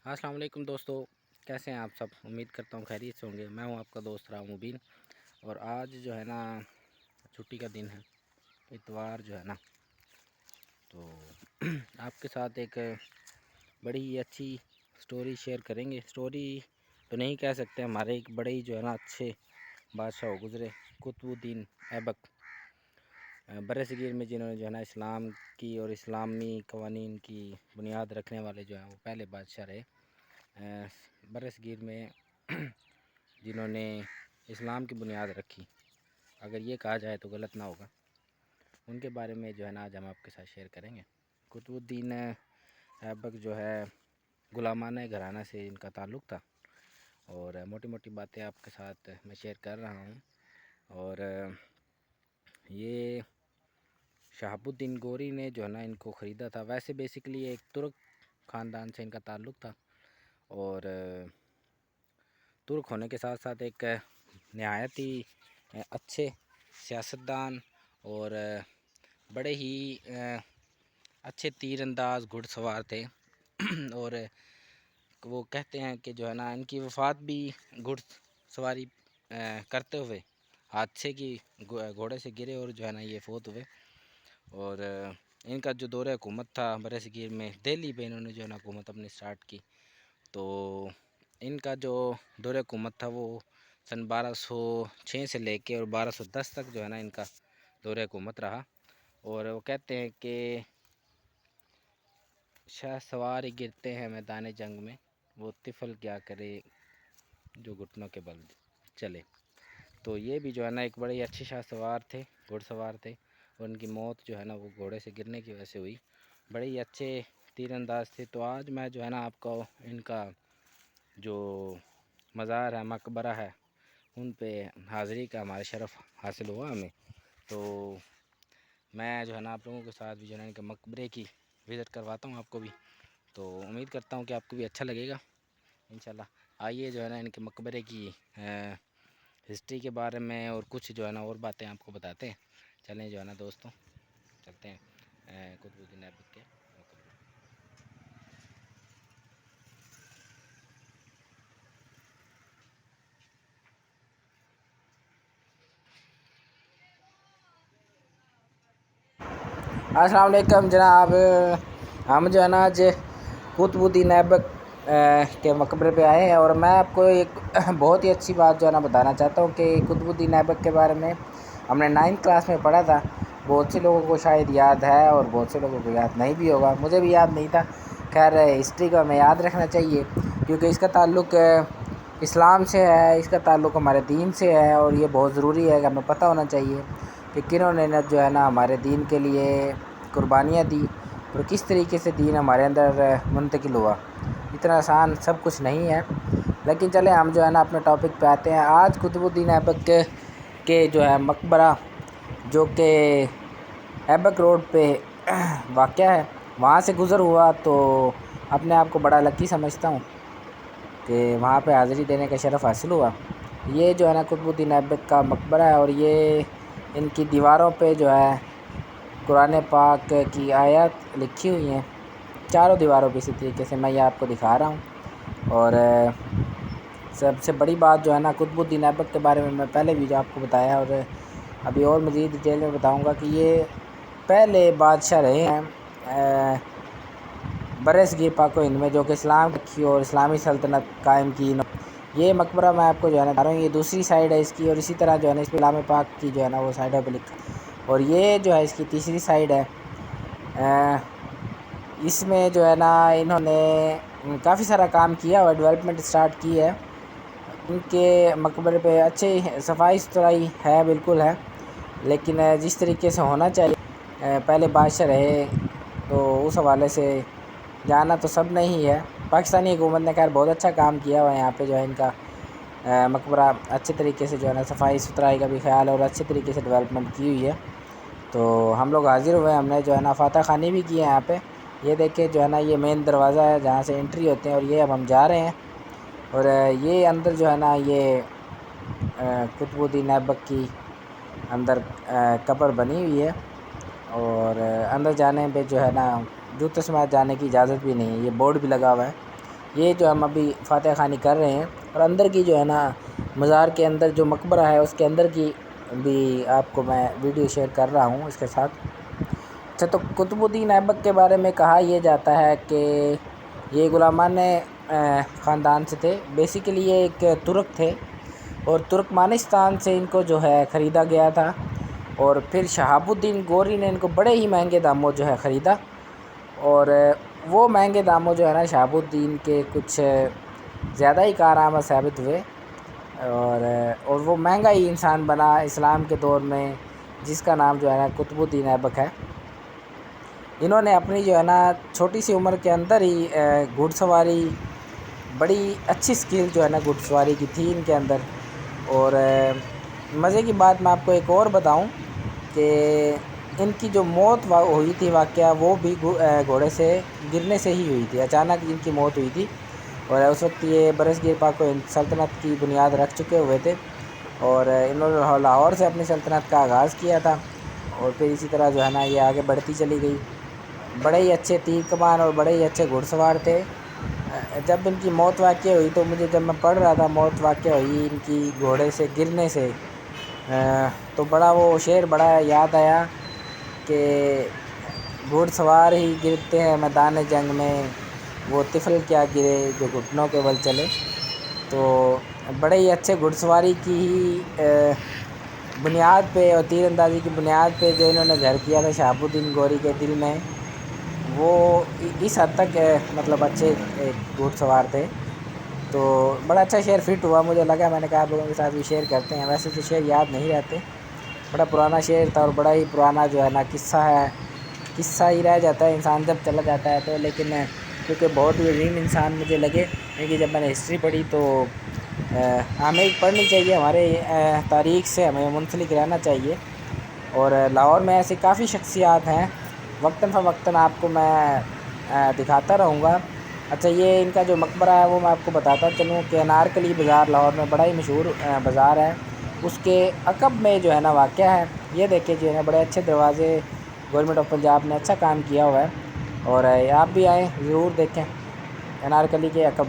السلام علیکم دوستو، کیسے ہیں آپ سب؟ امید کرتا ہوں خیریت سے ہوں گے۔ میں ہوں آپ کا دوست راؤ مبین، اور آج جو ہے نا چھٹی کا دن ہے، اتوار جو ہے نا، تو آپ کے ساتھ ایک بڑی ہی اچھی سٹوری شیئر کریں گے۔ سٹوری تو نہیں کہہ سکتے، ہمارے ایک بڑے ہی جو ہے نا اچھے بادشاہ گزرے، قطب الدین ایبک، برصغیر میں جنہوں نے جو ہے نا اسلام کی اور اسلامی قوانین کی بنیاد رکھنے والے جو ہیں وہ پہلے بادشاہ رہے برصغیر میں، جنہوں نے اسلام کی بنیاد رکھی، اگر یہ کہا جائے تو غلط نہ ہوگا۔ ان کے بارے میں جو ہے نا آج ہم آپ کے ساتھ شیئر کریں گے۔ قطب الدین ایبک جو ہے غلامانہ گھرانہ سے ان کا تعلق تھا، اور موٹی موٹی باتیں آپ کے ساتھ میں شیئر کر رہا ہوں۔ اور یہ شہاب الدین غوری نے جو ہے نا ان کو خریدا تھا۔ ویسے بیسیکلی ایک ترک خاندان سے ان کا تعلق تھا، اور ترک ہونے کے ساتھ ساتھ ایک نہایت ہی اچھے سیاستدان اور بڑے ہی اچھے تیر انداز گھڑ سوار تھے۔ اور وہ کہتے ہیں کہ جو ہے نا ان کی وفات بھی گھڑ سواری کرتے ہوئے حادثے کی گھوڑے سے گرے اور جو ہے نا یہ فوت ہوئے۔ اور ان کا جو دور حکومت تھا برصغیر میں، دہلی پہ انہوں نے جو ہے نا حکومت اپنی سٹارٹ کی، تو ان کا جو دور حکومت تھا وہ سن 1206 سے لے کے اور 1210 تک جو ہے نا ان کا دور حکومت رہا۔ اور وہ کہتے ہیں کہ شاہ سوار گرتے ہیں میدان جنگ میں، وہ طفل کیا کرے جو گھٹنوں کے بل چلے۔ تو یہ بھی جو ہے نا ایک بڑے اچھے شاہ سوار تھے، گھڑ سوار تھے، اور ان کی موت جو ہے نا وہ گھوڑے سے گرنے کی وجہ سے ہوئی۔ بڑے ہی اچھے تیر انداز تھے۔ تو آج میں جو ہے نا آپ کو ان کا جو مزار ہے، مقبرہ ہے، ان پہ حاضری کا ہمارا شرف حاصل ہوا ہمیں، تو میں جو ہے نا آپ لوگوں کے ساتھ بھی جو ہے نا ان کے مقبرے کی وزٹ کرواتا ہوں آپ کو بھی، تو امید کرتا ہوں کہ آپ کو بھی اچھا لگے گا انشاءاللہ۔ آئیے جو ہے نا ان کے مقبرے کی ہسٹری کے بارے میں اور کچھ جو ہے نا اور باتیں آپ کو بتاتے ہیں۔ چلیں جو ہے نا دوستوں، چلتے ہیں قطب الدین ایبک کے مقبرے۔ السلام علیکم جناب، ہم جو ہے نا آج قطب الدین ایبک کے مقبرے پہ آئے ہیں، اور میں آپ کو ایک بہت ہی اچھی بات جو ہے نا بتانا چاہتا ہوں کہ قطب الدین ایبک کے بارے میں ہم نے 9th کلاس میں پڑھا تھا۔ بہت سے لوگوں کو شاید یاد ہے اور بہت سے لوگوں کو یاد نہیں بھی ہوگا، مجھے بھی یاد نہیں تھا۔ خیر، ہسٹری کو ہمیں یاد رکھنا چاہیے، کیونکہ اس کا تعلق اسلام سے ہے، اس کا تعلق ہمارے دین سے ہے، اور یہ بہت ضروری ہے کہ ہمیں پتہ ہونا چاہیے کہ کنہوں نے جو ہے نا ہمارے دین کے لیے قربانیاں دی، اور کس طریقے سے دین ہمارے اندر منتقل ہوا۔ اتنا آسان سب کچھ نہیں ہے، لیکن چلیں ہم جو ہے نا اپنے ٹاپک پہ آتے ہیں۔ آج قطب الدین ایبک کے جو ہے مقبرہ، جو کہ ایبک روڈ پہ واقع ہے، وہاں سے گزر ہوا تو اپنے آپ کو بڑا لکی سمجھتا ہوں کہ وہاں پہ حاضری دینے کا شرف حاصل ہوا۔ یہ جو ہے نا قطب الدین ایبک کا مقبرہ ہے، اور یہ ان کی دیواروں پہ جو ہے قرآن پاک کی آیات لکھی ہوئی ہیں، چاروں دیواروں پہ اسی طریقے سے میں یہ آپ کو دکھا رہا ہوں۔ اور سب سے بڑی بات جو ہے نا قطب الدین ایبک کے بارے میں پہلے بھی جو آپ کو بتایا، اور ابھی اور مزید ڈیٹیل میں بتاؤں گا کہ یہ پہلے بادشاہ رہے ہیں برصغیر پاک و ہند میں، جو کہ اسلام کی اور اسلامی سلطنت قائم کی۔ یہ مقبرہ میں آپ کو جو ہے نا بتا رہا ہوں، یہ دوسری سائڈ ہے اس کی، اور اسی طرح جو ہے نا اس پہ کلام پاک کی جو ہے نا وہ سائڈوں پہ لکھا، اور یہ جو ہے اس کی تیسری سائڈ ہے۔ اس میں جو ہے نا انہوں نے کافی سارا کام کیا اور ڈیولپمنٹ سٹارٹ کی ہے۔ ان کے مقبرے پہ اچھی صفائی ستھرائی ہے، بالکل ہے، لیکن جس طریقے سے ہونا چاہیے، پہلے بادشاہ رہے تو اس حوالے سے جانا تو سب نہیں ہے۔ پاکستانی حکومت نے خیر بہت اچھا کام کیا ہوا ہے، یہاں پہ جو ہے ان کا مقبرہ اچھے طریقے سے جو ہے نا صفائی ستھرائی کا بھی خیال اور اچھے طریقے سے ڈیولپمنٹ کی ہوئی ہے۔ تو ہم لوگ حاضر ہوئے، ہم نے جو ہے نا فاتح خانی بھی کی ہے یہاں پہ۔ یہ دیکھیں جو ہے نا یہ مین دروازہ ہے جہاں سے انٹری ہوتے ہیں، اور یہ اب ہم جا رہے ہیں، اور یہ اندر جو ہے نا یہ قطب الدین ایبک کی اندر قبر بنی ہوئی ہے، اور اندر جانے پہ جو ہے نا جوتے سمیت جانے کی اجازت بھی نہیں ہے، یہ بورڈ بھی لگا ہوا ہے۔ یہ جو ہم ابھی فاتحہ خوانی کر رہے ہیں، اور اندر کی جو ہے نا مزار کے اندر جو مقبرہ ہے اس کے اندر کی بھی آپ کو میں ویڈیو شیئر کر رہا ہوں اس کے ساتھ۔ اچھا، تو قطب الدین ایبک کے بارے میں کہا یہ جاتا ہے کہ یہ غلامان خاندان سے تھے۔ بیسیکلی یہ ایک ترک تھے اور ترکمانستان سے ان کو جو ہے خریدا گیا تھا، اور پھر شہاب الدین غوری نے ان کو بڑے ہی مہنگے داموں جو ہے خریدا، اور وہ مہنگے داموں جو ہے نا شہاب الدین کے کچھ زیادہ ہی کارآمد ثابت ہوئے، اور وہ مہنگا ہی انسان بنا اسلام کے دور میں، جس کا نام جو ہے نا قطب الدین ایبک ہے۔ انہوں نے اپنی جو ہے نا چھوٹی سی عمر کے اندر ہی گھڑ سواری، بڑی اچھی سکل جو ہے نا گھڑ سواری کی تھی ان کے اندر۔ اور مزے کی بات میں آپ کو ایک اور بتاؤں کہ ان کی جو موت ہوئی تھی واقعہ، وہ بھی گھوڑے سے گرنے سے ہی ہوئی تھی، اچانک ان کی موت ہوئی تھی، اور اس وقت یہ برصغیر پاک و ہند سلطنت کی بنیاد رکھ چکے ہوئے تھے، اور انہوں نے لاہور سے اپنی سلطنت کا آغاز کیا تھا، اور پھر اسی طرح جو ہے نا یہ آگے بڑھتی چلی گئی۔ بڑے ہی اچھے تیر کمان اور بڑے ہی اچھے گھڑ سوار تھے۔ جب ان کی موت واقع ہوئی تو مجھے، جب میں پڑھ رہا تھا موت واقع ہوئی ان کی گھوڑے سے گرنے سے، تو بڑا وہ شعر بڑا یاد آیا کہ گھڑ سوار ہی گرتے ہیں میدان جنگ میں، وہ طفل کیا گرے جو گھٹنوں کے بل چلے۔ تو بڑے ہی اچھے گھڑ سواری کی ہی بنیاد پہ اور تیر اندازی کی بنیاد پہ جو انہوں نے گھر کیا تھا شہاب الدین غوری کے دل میں، وہ اس حد تک مطلب اچھے گھڑ سوار تھے۔ تو بڑا اچھا شعر فٹ ہوا، مجھے لگا، میں نے کہا آپ لوگوں کے ساتھ بھی شیئر کرتے ہیں۔ ویسے تو شعر یاد نہیں رہتے، بڑا پرانا شعر تھا اور بڑا ہی پرانا جو ہے نا قصہ ہے، قصہ ہی رہ جاتا ہے انسان جب چلا جاتا ہے تو۔ لیکن کیونکہ بہت ہی عظیم انسان مجھے لگے، کیونکہ جب میں نے ہسٹری پڑھی تو ہمیں پڑھنی چاہیے، ہمارے تاریخ سے ہمیں منسلک رہنا چاہیے، اور لاہور میں ایسی کافی شخصیات ہیں، وقتاً فوقتاً آپ کو میں دکھاتا رہوں گا۔ اچھا، یہ ان کا جو مقبرہ ہے وہ میں آپ کو بتاتا چلوں کہ انارکلی بازار لاہور میں بڑا ہی مشہور بازار ہے، اس کے عقب میں جو ہے نا واقع ہے۔ یہ دیکھیں جو ہے نا بڑے اچھے دروازے گورنمنٹ آف پنجاب نے اچھا کام کیا ہوا ہے، اور آپ بھی آئیں ضرور دیکھیں انارکلی کے عقب۔